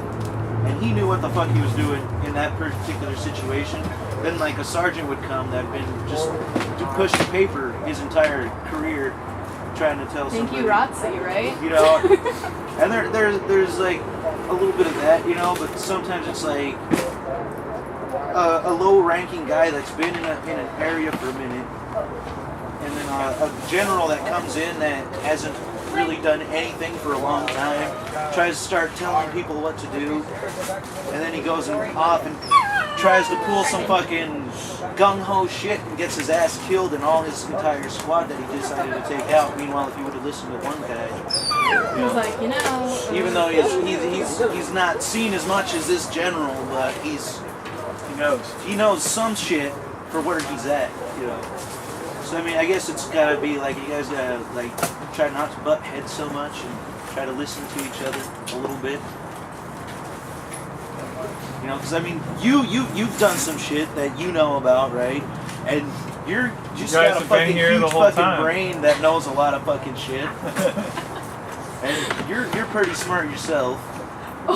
and he knew what the fuck he was doing in that particular situation. Then like a sergeant would come that had been just to push the paper his entire career, trying to tell Thank somebody. you, Rotzi, right? You know, and there's like a little bit of that, you know, but sometimes it's like a low-ranking guy that's been in an area for a minute, and then a general that comes in that hasn't really done anything for a long time, tries to start telling people what to do, and then he goes off and tries to pull some fucking gung-ho shit and gets his ass killed and all his entire squad that he decided to take out. Meanwhile, if he would have listened to one guy, He was like, you know. even though he's not seen as much as this general, but he knows some shit for where he's at, you know. So I mean, I guess it's gotta be like you guys gotta like try not to butt heads so much and try to listen to each other a little bit. You know, because I mean, you've done some shit that you know about, right? And you're just got a fucking huge fucking brain that knows a lot of fucking shit. And you're pretty smart yourself. You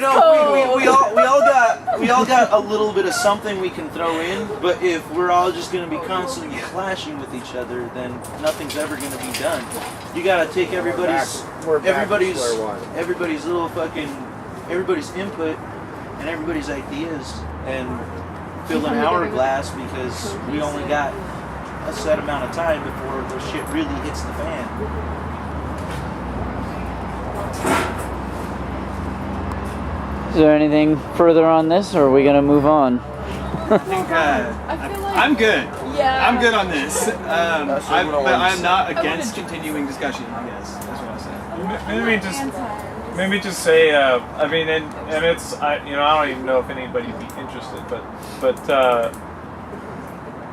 know, we all got a little bit of something we can throw in, but if we're all just gonna be constantly clashing with each other, then nothing's ever gonna be done. You gotta take everybody's little fucking everybody's input and everybody's ideas and fill an hourglass, because we only got a set amount of time before the shit really hits the fan. Is there anything further on this, or are we gonna move on? I think I feel like I'm good. Yeah. I'm good on this. But I'm not against would've- continuing discussion. I guess that's what I'll say. Maybe just say, I mean, and it's, I don't even know if anybody'd be interested,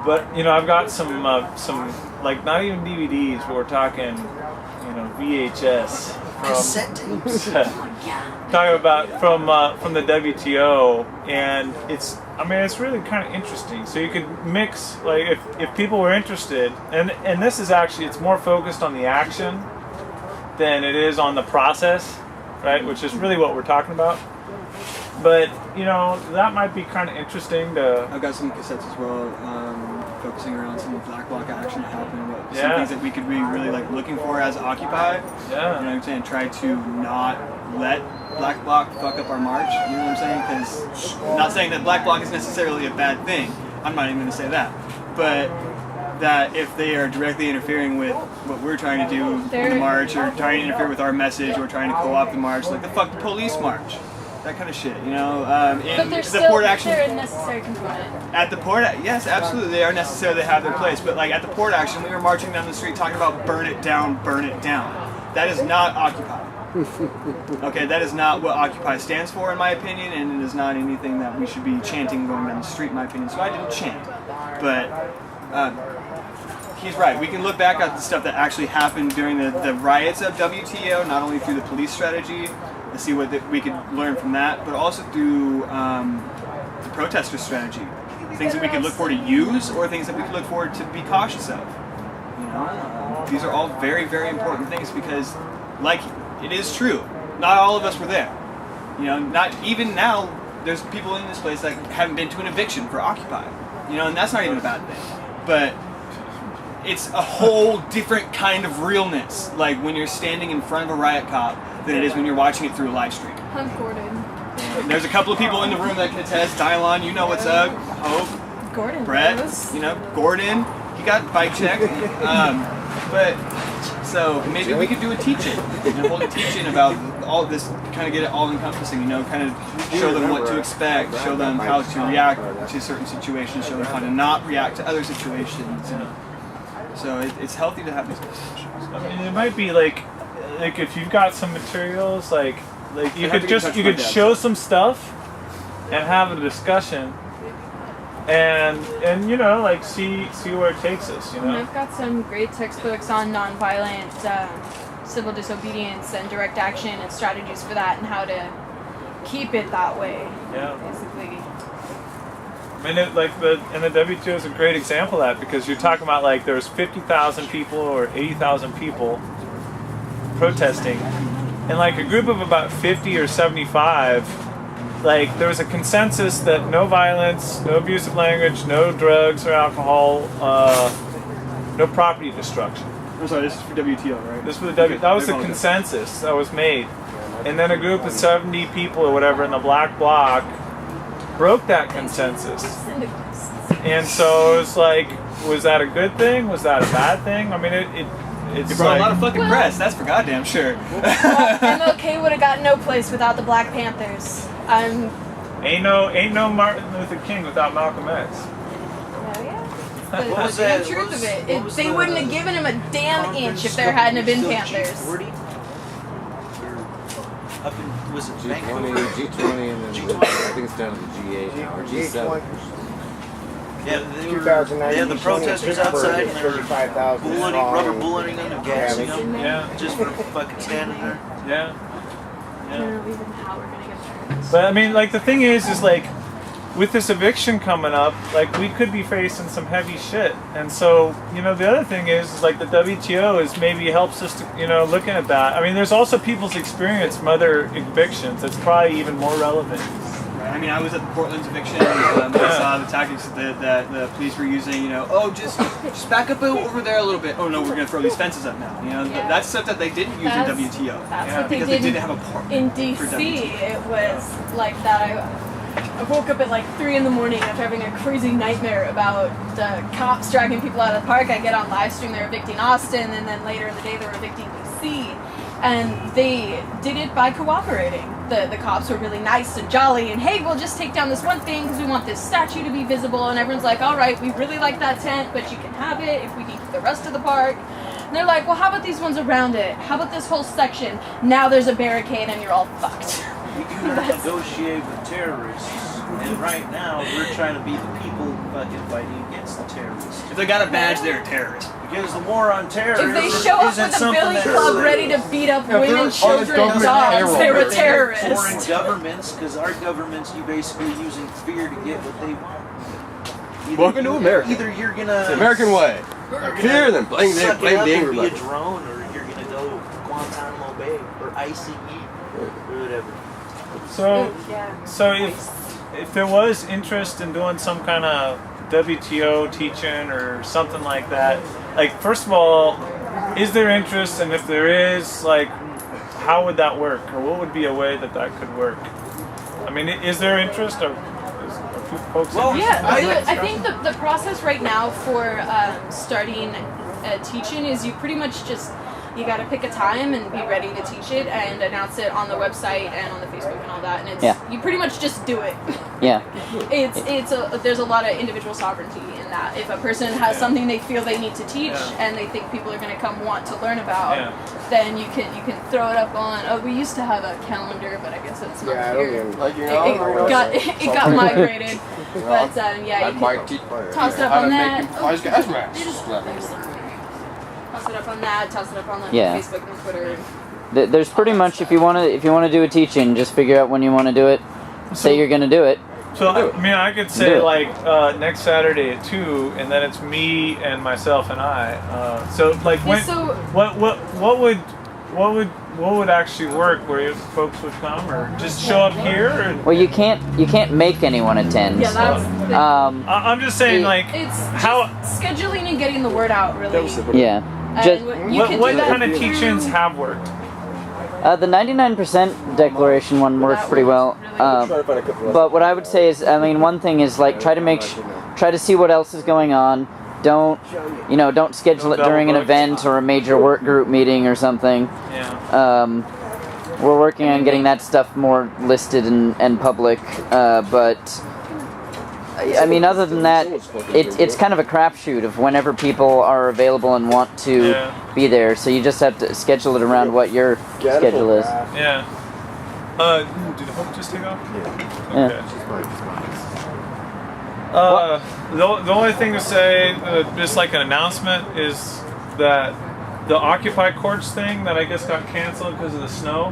but you know, I've got some, like, not even DVDs, but we're talking, VHS from, talking about from the WTO, and it's really kind of interesting. So you could mix, like, if people were interested, and this is actually, it's more focused on the action than it is on the process, right? Which is really what we're talking about. But that might be kind of interesting to. I've got some cassettes as well, focusing around some black bloc action that happened, some Yeah. things that we could be really like looking for as Occupy. Yeah. You know what I'm saying? Try to not let black bloc fuck up our march. You know what I'm saying? Because not saying that black bloc is necessarily a bad thing. I'm not even going to say that, but that if they are directly interfering with what we're trying to do in the march, or trying to interfere with our message, or trying to co-opt the march, like the fuck the police march. That kind of shit, But they're the port action, they're a necessary component. at the port, yes, absolutely, they are necessary. They have their place. But like at the port action, we were marching down the street talking about burn it down, burn it down. That is not Occupy. Okay, that is not what Occupy stands for, in my opinion, and it is not anything that we should be chanting going down the street, in my opinion. So I didn't chant, but he's right. We can look back at the stuff that actually happened during the riots of WTO, not only through the police strategy, to see what we could learn from that, but also through the protester strategy. Things that we could look forward to use, or things that we could look forward to be cautious of. These are all very, very important things because, like, it is true. Not all of us were there. Not even now. There's people in this place that haven't been to an eviction for Occupy. And that's not even a bad thing. But it's a whole different kind of realness, like when you're standing in front of a riot cop, than it is when you're watching it through a live stream. I'm Gordon. There's a couple of people in the room that can attest. Dylon, you know what's up. Hope. Gordon. Brett, knows. Gordon. He got bike checked. But so maybe we could do a teach-in, hold a teach-in about all this, kind of get it all encompassing. Kind of show them what to expect, show them how to react to certain situations, show them how to not react to other situations. So it's healthy to have these discussions. I mean, it might be like if you've got some materials, like you could show some stuff and have a discussion, and like see where it takes us. And I've got some great textbooks on nonviolent civil disobedience and direct action and strategies for that, and how to keep it that way. Yeah. Basically. I mean, the WTO is a great example of that, because you're talking about like there's 50,000 people or 80,000 people protesting, and like a group of about 50 or 75, like there was a consensus that no violence, no abusive language, no drugs or alcohol, no property destruction. I'm sorry, this is for WTO, right? This was that was the consensus that was made, and then a group of 70 people or whatever in the black bloc broke that consensus. And so it's like, was that a good thing? Was that a bad thing? I mean, it's brought like, a lot of fucking press, that's for goddamn sure. Well, MLK would have got no place without the Black Panthers. Ain't no Martin Luther King without Malcolm X. But What was that's that? the truth of it. What was they the wouldn't have given him a damn inch if there hadn't have been Panthers. Up in, was it G20, Vancouver? G20, and then G20. I think it's down to the G8 now, or G7. Yeah, they had the protesters outside and they were rubber bulleting them and gassing them. Yeah. Just for fucking standing there. Yeah. I don't know even how we're gonna get through this. But I mean, like the thing is like, with this eviction coming up, like we could be facing some heavy shit. And so, the other thing is like the WTO is maybe helps us to, looking at that. I mean, there's also people's experience from other evictions that's probably even more relevant. I mean, I was at Portland's eviction. I saw the tactics that the police were using. Just back up over there a little bit. Oh no, we're gonna throw these fences up now. That's stuff that they didn't use in WTO. That's what they because did they didn't have a part in for DC. WTO. It was like that. I woke up at like 3 in the morning after having a crazy nightmare about the cops dragging people out of the park. I get on live stream, they're evicting Austin, and then later in the day they were evicting DC. And they did it by cooperating. The cops were really nice and jolly, and hey, we'll just take down this one thing because we want this statue to be visible. And everyone's like, all right, we really like that tent, but you can have it if we can keep the rest of the park. And they're like, well, how about these ones around it? How about this whole section? Now there's a barricade and you're all fucked. We do not negotiate with terrorists, and right now we're trying to be the people fucking fighting against the terrorists. If they got a badge, they're a terrorist. Because the war on terror If they show up isn't with a something billy that's club like ready to beat up they're women, on the children, government dogs, payroll. they were foreign terrorists. governments, because our government's you basically using fear to get what they want. Welcome to America. Either you're gonna It's the American way. Fear them. Blame suck the it up angry and be a bunch. drone, or you're gonna go Guantanamo Bay or ICE or whatever. So if there was interest in doing some kind of WTO teaching or something like that, like first of all, is there interest, and if there is, like, how would that work, or what would be a way that could work? I mean, is there interest, or are folks? Well, interested? I think the process right now for starting teaching is you pretty much just, you got to pick a time and be ready to teach it and announce it on the website and on the Facebook and all that, and it's you pretty much just do it. Yeah. There's a lot of individual sovereignty in that. If a person has something they feel they need to teach and they think people are going to come want to learn about, then you can throw it up on. Oh, we used to have a calendar, but I guess it's not here. It got migrated, but you can toss it up on that. Toss it up on that. Toss it up on Facebook and Twitter. There's pretty much, if you want to do a teaching, just figure out when you want to do it. Say you're going to do it. So I mean, I could say like next Saturday at 2, and then it's me and myself and I. So like when what would actually work? Where folks would come, or just show up here? Or? Well, you can't make anyone attend. Yeah, that's. I'm just saying, It's how scheduling and getting the word out, really. Yeah. Just, what kind of teach-ins have worked? The 99% declaration one worked pretty well. But what I would say is, I mean, one thing is like try to see what else is going on. Don't schedule it during an event or a major work group meeting or something. Yeah. We're working on getting that stuff more listed and public, but I mean, other than that, it's kind of a crapshoot of whenever people are available and want to be there. So you just have to schedule it around what your schedule is. Yeah. Did Hope just take off? Yeah. Okay. The only thing to say, just like an announcement, is that the Occupy Courts thing that I guess got canceled because of the snow.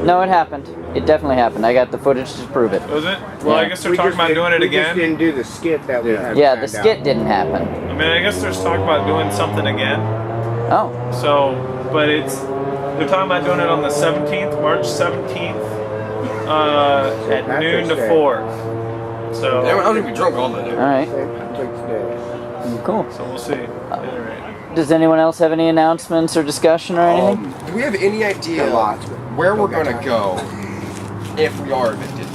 No, it happened. It definitely happened. I got the footage to prove it. Was it? Well, I guess they're talking about doing it again. We just didn't do the skit that we had. Yeah, the skit didn't happen. I mean, I guess there's talk about doing something again. Oh. So, but they're talking about doing it on the 17th, March 17th, at noon to 4. So. I'm gonna be drunk all night. All right. Cool. So we'll see. Does anyone else have any announcements or discussion or anything? Do we have any idea where we're gonna go if we are evicted?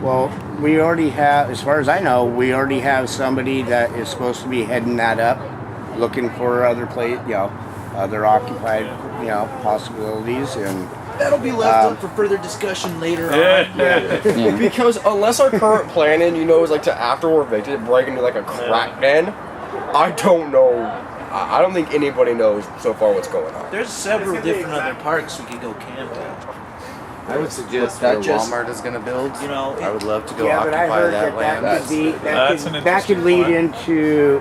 Well, we already have, as far as I know, we already have somebody that is supposed to be heading that up, looking for other other occupied, possibilities, and That'll be left up for further discussion later on. Yeah. Because unless our current planning, is like to after we're evicted, break into like a crack den, I don't know. I don't think anybody knows so far what's going on. There's several different other parks we could go camping. I would suggest that Walmart is going to build. I would love to go but I occupy heard that land. that could lead into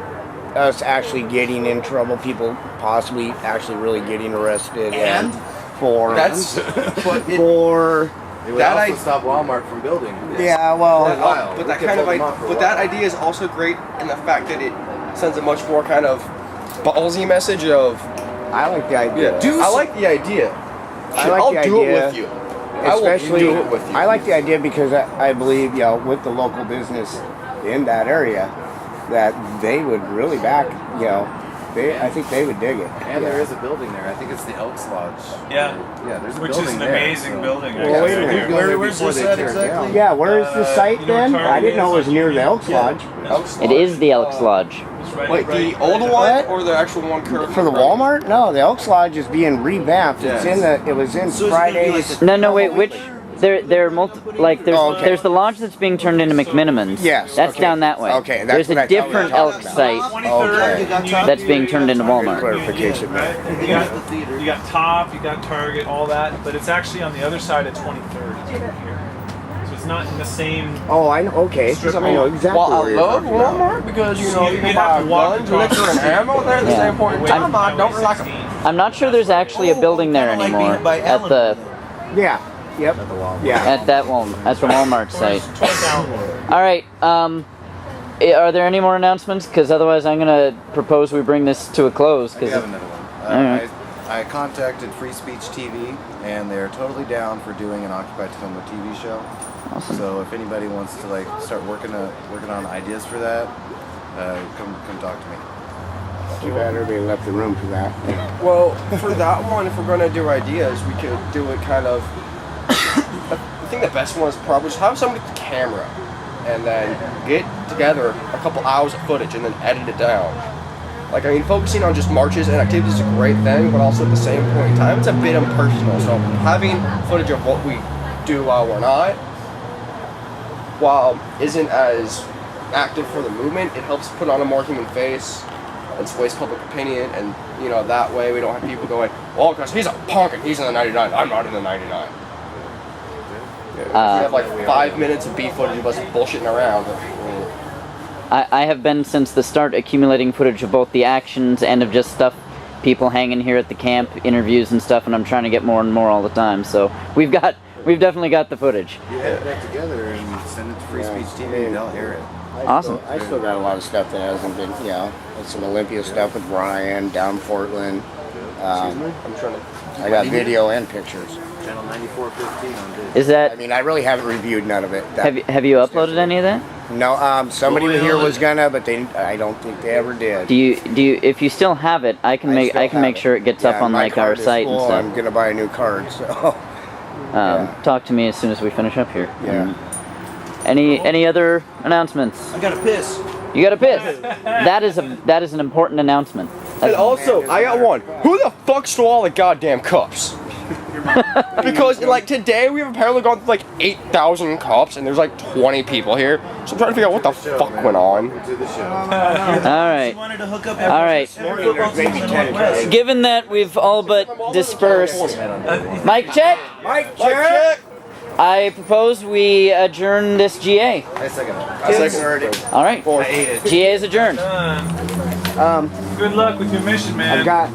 us actually getting in trouble. People possibly actually really getting arrested and for It would also stop Walmart from building. Yeah, well, but that idea is also great in the fact that it sends a much more kind of ballsy message of. I like the idea. I like the idea. I'll do it with you. Especially, I will do it with you. I like the idea because I believe, with the local business in that area, that they would really back, I think they would dig it. And there is a building there. I think it's the Elks Lodge. Yeah. Yeah, there's a Which building is an there, amazing so- building. Well, wait a actually. minute. Where's this at exactly? Yeah, where is the site you know where then? Target I didn't know it was is? near the Elks Lodge. It is the Elks Lodge. It's right- Wait, the right- old one What? or the actual one currently? For the Walmart? No, the Elks Lodge is being revamped. It's in the. It was in So it's gonna be Friday's. like No, wait, which? There's Oh, okay. there's the lodge that's being turned into McMinimans. Yes, That's okay. down that way. Okay, that's there's what a I thought we were different talking Elks about. site 23rd, Okay. you got that's being turned into Walmart. Clarification. Right? You got Top, you got Target, all that, but it's actually on the other side of 23rd. It's over here. So it's not in the same. Oh, I know. Okay, I know exactly Well, I where you're love talking about. Walmart because you know You you can have buy to walk guns, across liquor, and the ammo there at the Yeah. same point in time. I don't really like them. I'm not sure there's actually a building there kinda like anymore being by at the Yeah. Yep. Yeah. at that Walmart at the Walmart site. Towards down. All right. Are there any more announcements? Because otherwise, I'm gonna propose we bring this to a close. I do Because have another one. Alright. I contacted Free Speech TV, and they're totally down for doing an Occupy Tacoma TV show. awesome. So if anybody wants to like start working on ideas for that, come talk to me. Too bad everybody left the room for that. Well, for that one, if we're gonna do ideas, we could do it kind of. I think the best one is probably just have somebody with a camera, and then get together a couple hours of footage and then edit it down. Like, I mean, focusing on just marches and activities is a great thing, but also at the same point in time, it's a bit impersonal. So having footage of what we do while we're not, while isn't as active for the movement, it helps put on a more human face and sways public opinion, and you know that way we don't have people going, well, because he's a punk and he's in the 99, I'm not in the 99. We have like 5 minutes of B footage of us bullshitting around. I have been since the start accumulating footage of both the actions and of just stuff, people hanging here at the camp, interviews and stuff, and I'm trying to get more and more all the time. So we've definitely got the footage. You edit that together and send it to Free Speech TV, they'll air it. Awesome. I still got a lot of stuff that hasn't been, you know, some Olympia stuff with Brian down in Portland. I'm trying to. I got video and pictures. Channel 9415 on this. Is I that mean, I really haven't reviewed none of it. have you uploaded any of that? No, somebody here was gonna, but I don't think they ever did. Do you if you still have it, I can I make still have make it. sure it gets Yeah, up on my like our card is site and full. stuff. I'm gonna buy a new card, so yeah. Talk to me as soon as we finish up here. Yeah. Any other announcements? I gotta piss. You got to piss. That is an important announcement. And also, I got one. Who the fuck stole all the goddamn cups? Because like today we've apparently gone through like 8,000 cups and there's like 20 people here. So I'm trying to figure out what the fuck went on. To the show. All right. Wanted to hook up All right. maybe 10 cards. Given that we've all but dispersed, mic check. Mike, check. I propose we adjourn this GA. I second it. I second it. All right. I ate it. GA is adjourned. Good luck with your mission, man. I've got